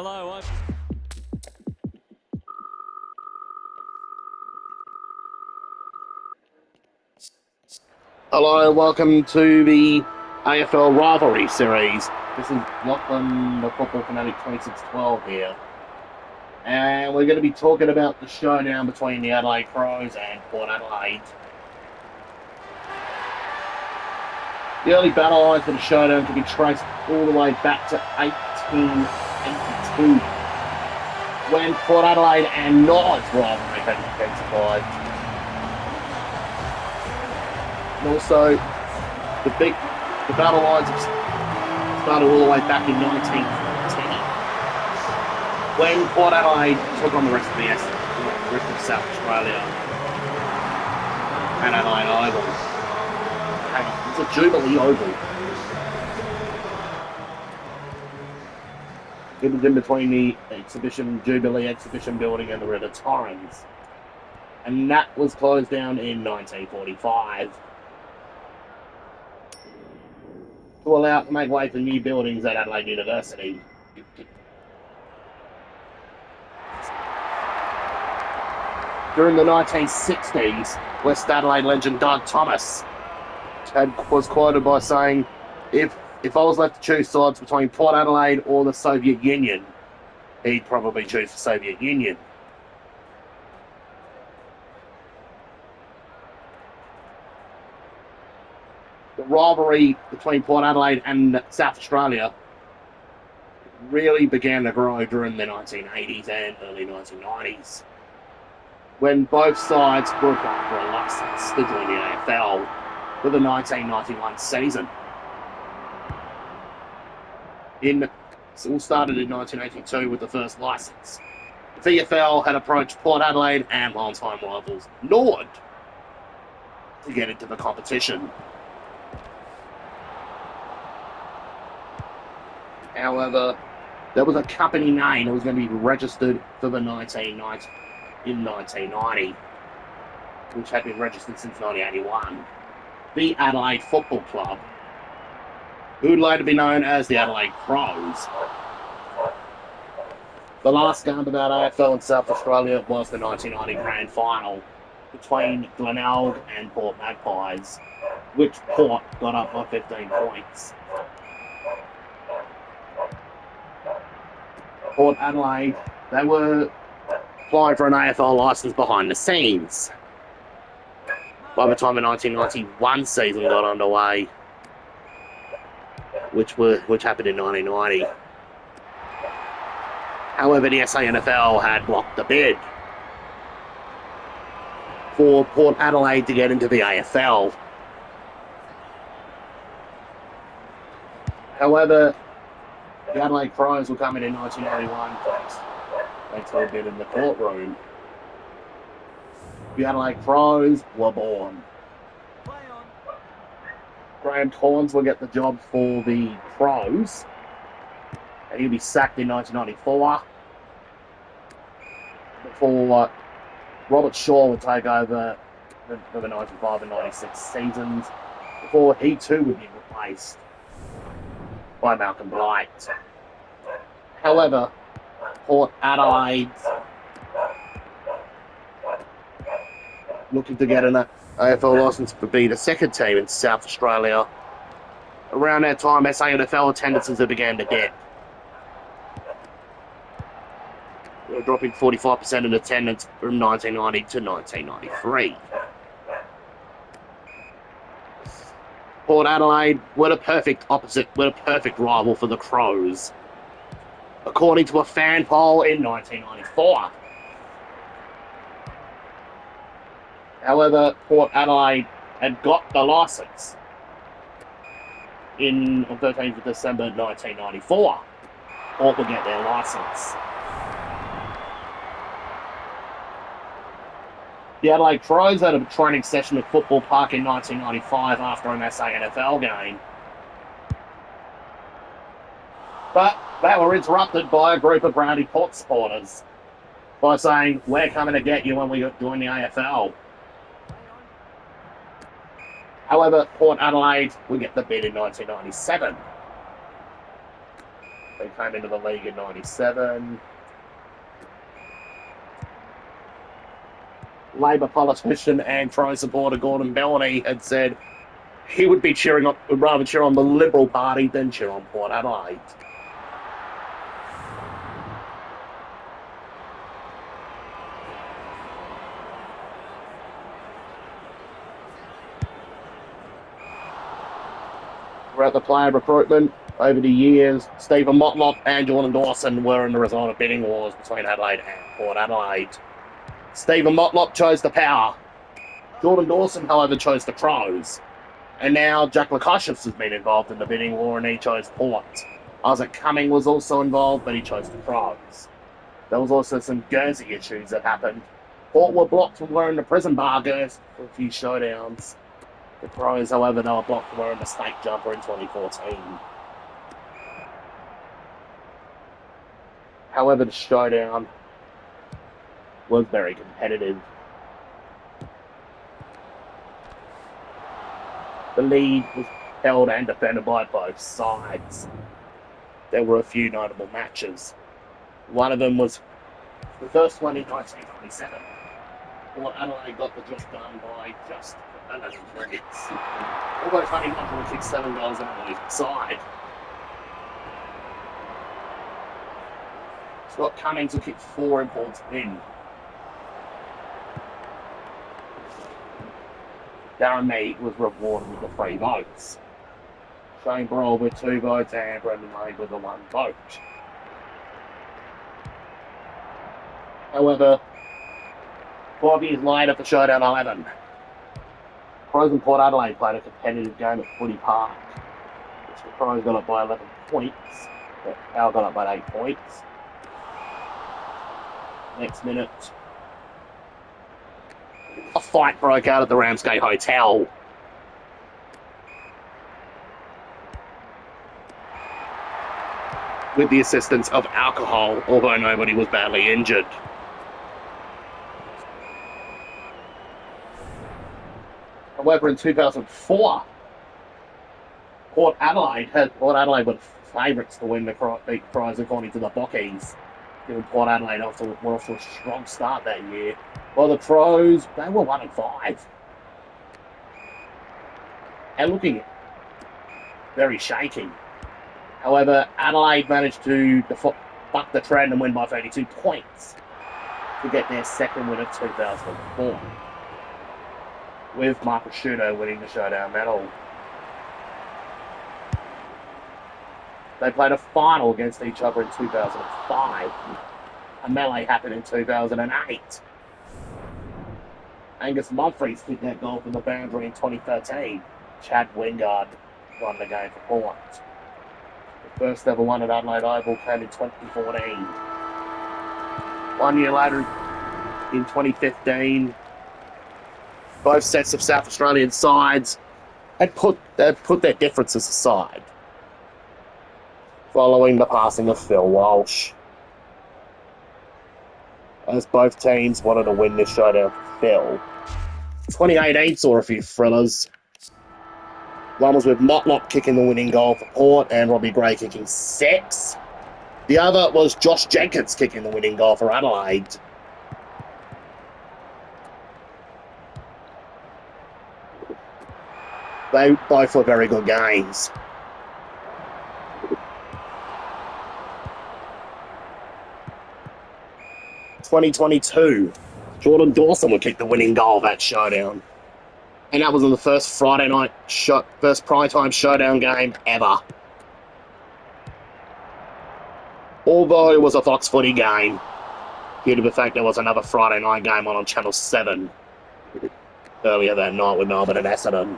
Hello, I'm... Hello, welcome to the AFL Rivalry series. This is Lachlan, the Football Fanatic 2612 here. And we're going to be talking about the showdown between the Adelaide Crows and Port Adelaide. The early battle lines for the showdown can be traced all the way back to 1882, when Port Adelaide and Knights rivalry had intensified. And also, the battle lines started all the way back in 1910, when Port Adelaide took on the rest of the rest of South Australia at Adelaide Oval. Hang on, it's a Jubilee Oval. It was in between the Jubilee Exhibition Building and the River Torrens, and that was closed down in 1945. To allow to make way for new buildings at Adelaide University. During the 1960s, West Adelaide legend Doug Thomas was quoted by saying, if I was left to choose sides between Port Adelaide or the Soviet Union, he'd probably choose the Soviet Union. The rivalry between Port Adelaide and South Australia really began to grow during the 1980s and early 1990s, when both sides were applying for a license to join the AFL for the 1991 season. It all started in 1982 with the first license. The VFL had approached Port Adelaide and longtime rivals Nord to get into the competition. However, there was a company name that was going to be registered for the 1990, which had been registered since 1981. The Adelaide Football Club, who would later be known as the Adelaide Crows. The last game about AFL in South Australia was the 1990 Grand Final between Glenelg and Port Magpies, which Port got up by 15 points. Port Adelaide, they were applying for an AFL licence behind the scenes. By the time the 1991 season got underway, which happened in 1990. However, the SANFL had blocked the bid for Port Adelaide to get into the AFL. However, the Adelaide Crows were coming in 1991 thanks to a bid in the courtroom. The Adelaide Crows were born. Graham Corns will get the job for the Crows, and he'll be sacked in 1994 before Robert Shaw would take over for the 95 and 96 seasons, before he too would be replaced by Malcolm Blight. However, Port Adelaide, looking to get an AFL licence to be the second team in South Australia. Around that time, SANFL attendances began to dip. They were dropping 45% in attendance from 1990 to 1993. Port Adelaide were the perfect rival for the Crows, according to a fan poll in 1994. However, Port Adelaide had got the licence on 13th of December 1994. Port would get their licence. The Adelaide Crows had a training session at Football Park in 1995 after an SANFL game. But they were interrupted by a group of rowdy Port supporters by saying, "We're coming to get you when we join the AFL." However, Port Adelaide would get the bid in 1997. They came into the league in 97. Labor politician and Crow supporter Gordon Bellamy had said he would rather cheer on the Liberal Party than cheer on Port Adelaide. Throughout the player recruitment over the years, Stephen Motlop and Jordan Dawson were in the result of bidding wars between Adelaide and Port Adelaide. Stephen Motlop chose the Power. Jordan Dawson, however, chose the Crows. And now Jack Lukashevs has been involved in the bidding war and he chose Port. Isaac Cumming was also involved, but he chose the Crows. There was also some Guernsey issues that happened. Port were blocked from wearing the prison bar Guernsey for a few showdowns. The Crows, however, they were blocked from wearing the snake jumper in 2014. However, the showdown was very competitive. The lead was held and defended by both sides. There were a few notable matches. One of them was the first one in 1997. Port Adelaide got the job done by just 11 minutes. Although Honey Muckle kicked 7 goals on the losing side. Scott Cummings will kick 4 in Port's win. Darren Mead was rewarded with the 3 votes. Shane Brawl with 2 votes and Brendan Lane with the 1 vote. However, 5 years later for Showdown 11, Crows and Port Adelaide played a competitive game at Footy Park, which the Crows got up by 11 points, but Power got up by 8 points. Next minute, a fight broke out at the Ramsgate Hotel. With the assistance of alcohol, although nobody was badly injured. However, in 2004, Port Adelaide were favourites to win the prize according to the bookies, giving Port Adelaide off to a strong start that year. While the Crows, they were 1-5. And looking very shaky. However, Adelaide managed to buck the trend and win by 32 points to get their second win of 2004. With Mark Prosciutto winning the Showdown medal. They played a final against each other in 2005. A melee happened in 2008. Angus Mumfries kicked that goal from the boundary in 2013. Chad Wingard won the game for Port. The first ever one at Adelaide Oval came in 2014. 1 year later, in 2015, both sets of South Australian sides had put their differences aside following the passing of Phil Walsh. As both teams wanted to win this showdown for Phil. 2018 saw a few thrillers. One was with Motlop kicking the winning goal for Port and Robbie Gray kicking 6. The other was Josh Jenkins kicking the winning goal for Adelaide. They both were very good games. (2022), Jordan Dawson would kick the winning goal of that showdown. And that was in the first first primetime showdown game ever. Although it was a Fox Footy game, due to the fact there was another Friday night game on Channel 7 earlier that night with Melbourne and Essendon.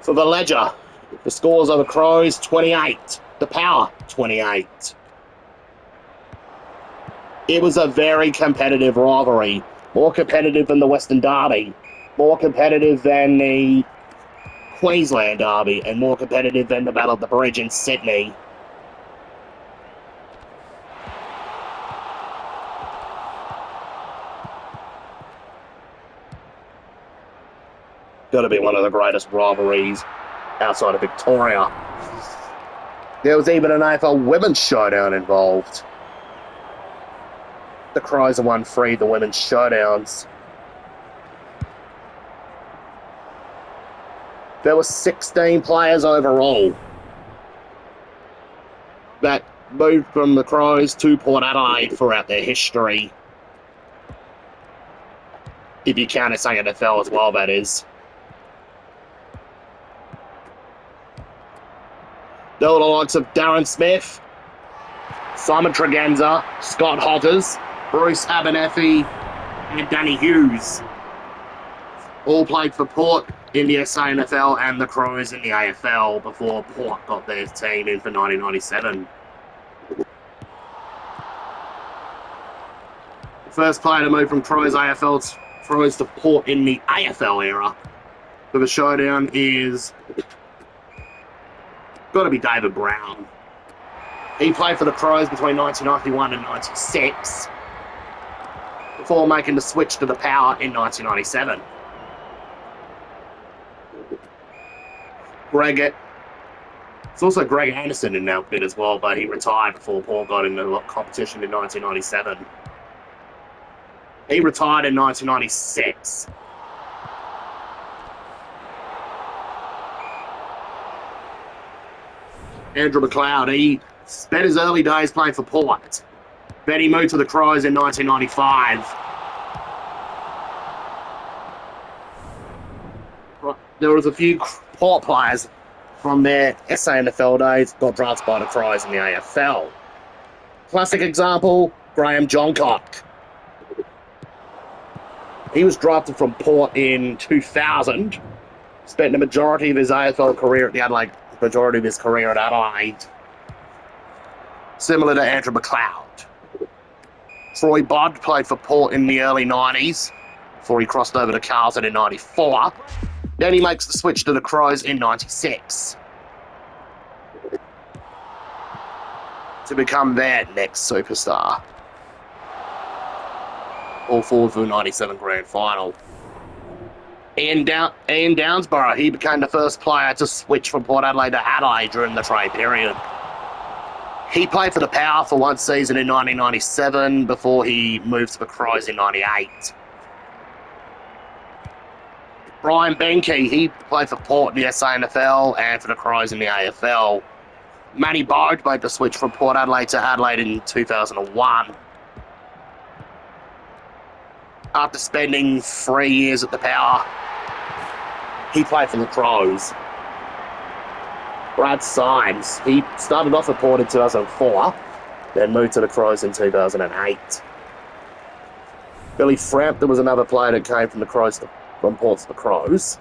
For the Ledger, the scores are the Crows 28, the Power 28. It was a very competitive rivalry, more competitive than the Western Derby, more competitive than the Queensland Derby, and more competitive than the Battle of the Bridge in Sydney. Got to be one of the greatest rivalries outside of Victoria. There was even an AFL Women's Showdown involved. The Crows have won 3 of the Women's Showdowns. There were 16 players overall that moved from the Crows to Port Adelaide throughout their history. If you count as AFL as well, that is. There were the likes of Darren Smith, Simon Tregenza, Scott Hoggers, Bruce Abernethy, and Danny Hughes. All played for Port in the SANFL and the Crows in the AFL before Port got their team in for 1997. The first player to move from Crows to Port in the AFL era for the Showdown is got to be David Brown. He played for the Crows between 1991 and 96 before making the switch to the Power in 1997. It's also Greg Anderson in that bit as well, but he retired before Paul got into the competition in 1997. He retired in 1996. Andrew McLeod, he spent his early days playing for Port. Then he moved to the Crows in 1995. There was a few Port players from their SANFL days got drafted by the Crows in the AFL. Classic example, Graham Johncock. He was drafted from Port in 2000, spent the majority of his AFL career at the Adelaide, majority of his career at Adelaide. Similar to Andrew McLeod. Troy Budd played for Port in the early 90s before he crossed over to Carlton in 94. Then he makes the switch to the Crows in 96 to become their next superstar. All forward for the 97 grand final. Ian Downsborough, he became the first player to switch from Port Adelaide to Adelaide during the trade period. He played for the Power for one season in 1997 before he moved to the Crows in 98. Brian Benke, he played for Port in the SANFL and for the Crows in the AFL. Matty Bode made the switch from Port Adelaide to Adelaide in 2001. After spending 3 years at the Power, he played for the Crows. Brad Symes, he started off at Port in 2004, then moved to the Crows in 2008. Billy Frampton was another player that came from Port to the Crows.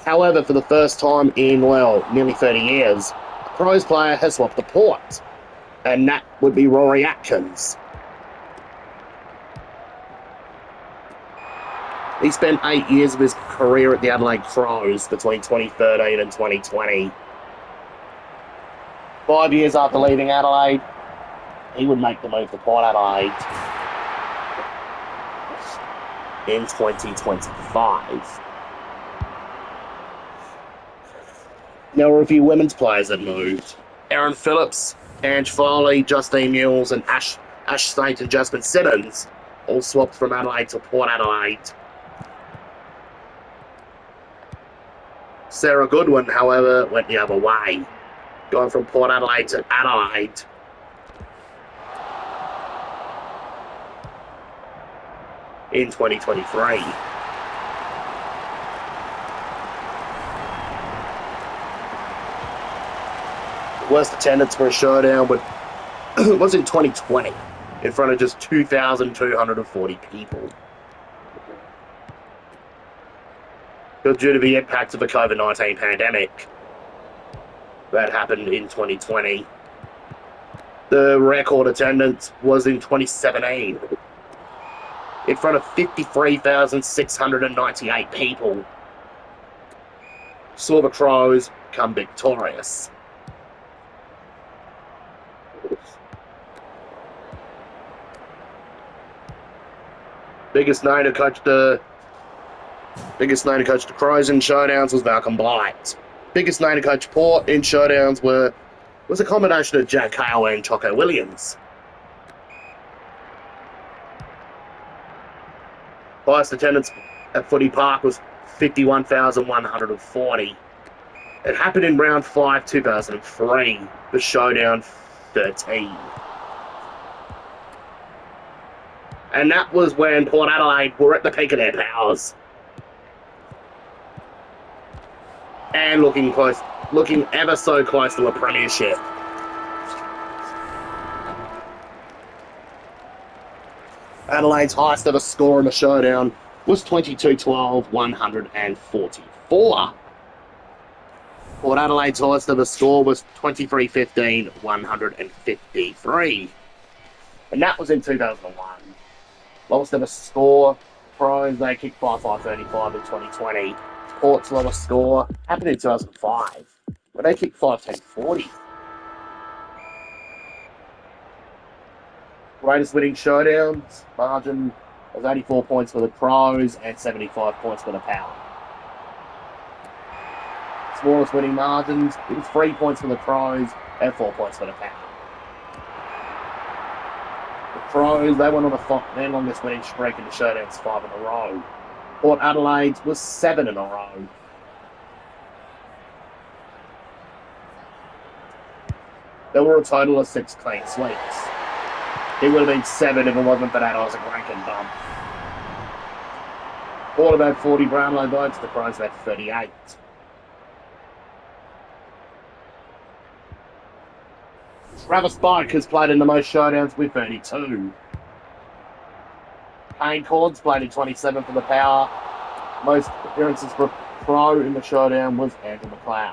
However, for the first time in, nearly 30 years, a Crows player has swapped to Port, and that would be Rory Atkins. He spent 8 years of his career at the Adelaide Crows between 2013 and 2020. 5 years after leaving Adelaide, he would make the move to Port Adelaide in 2025. Now there were a few women's players that moved. Erin Phillips, Ange Foley, Justine Mules, and Ash Saint and Jasmine Simmons all swapped from Adelaide to Port Adelaide. Sarah Goodwin, however, went the other way, going from Port Adelaide to Adelaide. In 2023. The worst attendance for a Showdown was in 2020, in front of just 2,240 people. Due to the impact of the COVID-19 pandemic that happened in 2020. The record attendance was in 2017, in front of 53,698 people. Saw the Crows come victorious. Biggest name to coach the Crows in Showdowns was Malcolm Blight. biggest name to coach Port in showdowns was a combination of Jack Hale and Choco Williams. Highest attendance at Footy Park was 51,140. It happened in round 5, 2003, the Showdown 13. And that was when Port Adelaide were at the peak of their powers. And looking ever so close to a premiership. Adelaide's highest ever score in the Showdown was 22-12-144. Port Adelaide's highest ever score was 23-15-153. And that was in 2001. Lowest ever score, Pros, they kicked 5-5-35 in 2020. Port's lowest score happened in 2005, where they kicked 5-10-40. Greatest winning showdowns, margin was 84 points for the Pros and 75 points for the Power. Smallest winning margins, it was 3 points for the Pros and 4 points for the Power. The Pros, they went on their longest winning streak in the showdowns 5 in a row. Port Adelaide's was 7 in a row. There were a total of 6 clean sweeps. It would have been 7 if it wasn't for that Isaac Rankin bump. Port about 40 Brownlow votes, the Pros about 38. Travis Boak has played in the most showdowns with 32. Kane Cords played in 27 for the Power. Most appearances for a Pro in the showdown was Andrew McLeod.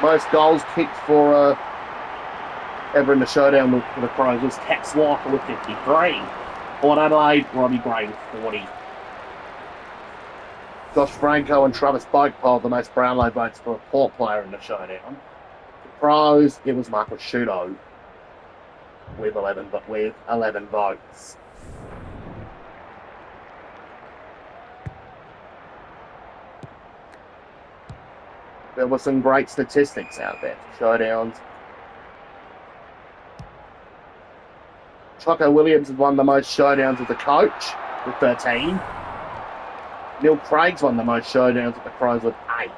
Most goals kicked for ever in the showdown for the Crows was Tex Walker with 53. Port Adelaide, Robbie Gray with 40. Josh Franco and Travis Boak polled the most Brownlow votes for a Port player in the showdown. The Pros, it was Marcus Shudo with 11 votes. There were some great statistics out there for showdowns. Choco Williams has won the most showdowns as a coach with 13. Neil Craig's won the most showdowns at the Crows with 8.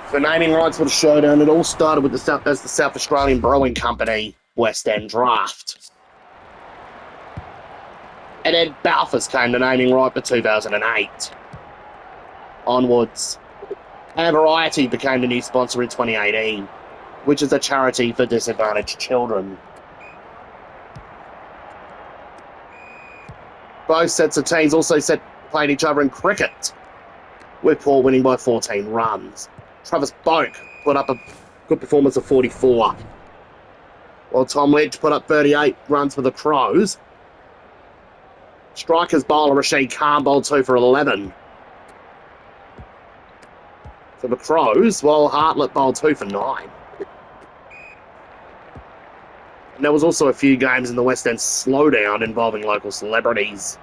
For naming rights for the showdown, it all started with the South Australian Brewing Company West End Draft. And Ed Balfour's came to naming right for 2008. Onwards. And Variety became the new sponsor in 2018, which is a charity for disadvantaged children. Both sets of teams also played each other in cricket, with Port winning by 14 runs. Travis Boak put up a good performance of 44, while Tom Lynch put up 38 runs for the Crows. Strikers bowler Rashid Khan bowled 2 for 11 for the Crows, while Hartlett bowled 2 for 9. And there was also a few games in the West End slowdown involving local celebrities.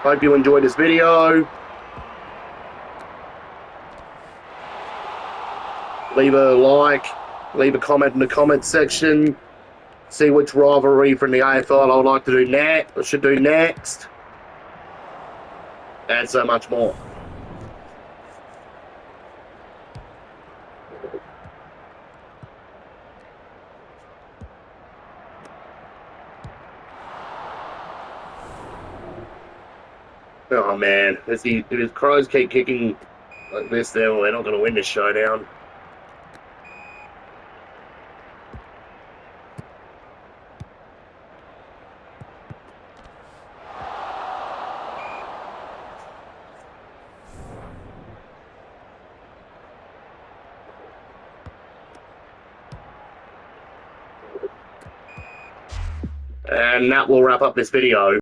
Hope you enjoyed this video. Leave a like, leave a comment in the comment section. See which rivalry from the AFL I would like to do next, or should do next. And so much more. Oh man, if his Crows keep kicking Like this, they're not going to win this showdown. And that will wrap up this video.